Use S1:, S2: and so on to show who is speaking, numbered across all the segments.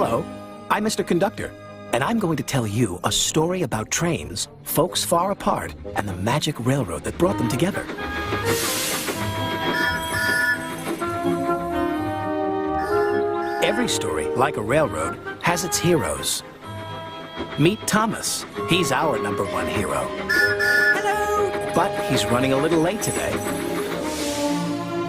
S1: Hello, I'm Mr. Conductor, and I'm going to tell you a story about trains, folks far apart, and the magic railroad that brought them together. Every story, like a railroad, has its heroes. Meet Thomas. He's our #1 hero.
S2: Hello!
S1: But he's running a little late today.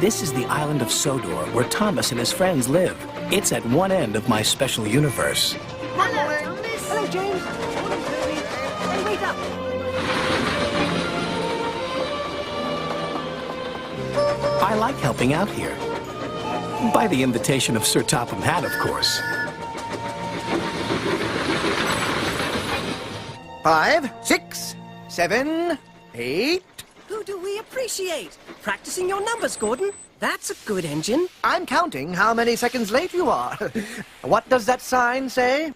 S1: This is the island of Sodor, where Thomas and his friends live. It's at one end of my special universe.
S2: Hello, Thomas! Hello, James! Hey, wait up!
S1: I like helping out here. By the invitation of Sir Topham Hatt, of course.
S3: 5, 6, 7, 8.
S2: Who do we appreciate? Practicing your numbers, Gordon. That's a good engine.
S3: I'm counting how many seconds late you are. What does that sign say?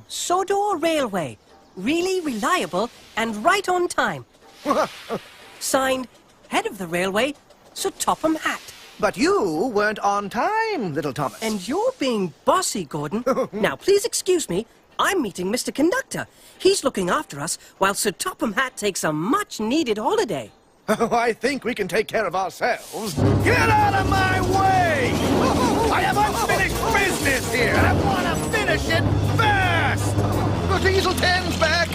S2: Sodor Railway. Really reliable and right on time. Signed, head of the railway, Sir Topham Hatt.
S3: But you weren't on time, little Thomas.
S2: And you're being bossy, Gordon. Now, please excuse me. I'm meeting Mr. Conductor. He's looking after us while Sir Topham Hatt takes a much-needed holiday.
S3: Oh, I think we can take care of ourselves. Get out of my way! I have unfinished business here, and I want to finish it fast! The diesel 10's back!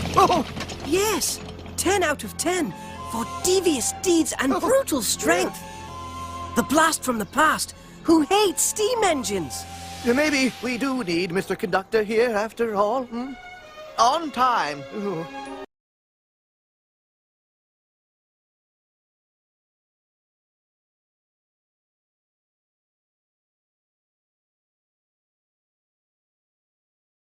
S2: Yes, 10 out of 10 for devious deeds and brutal strength. The blast from the past, who hates steam engines.
S3: Maybe we do need Mr. Conductor here after all. On time.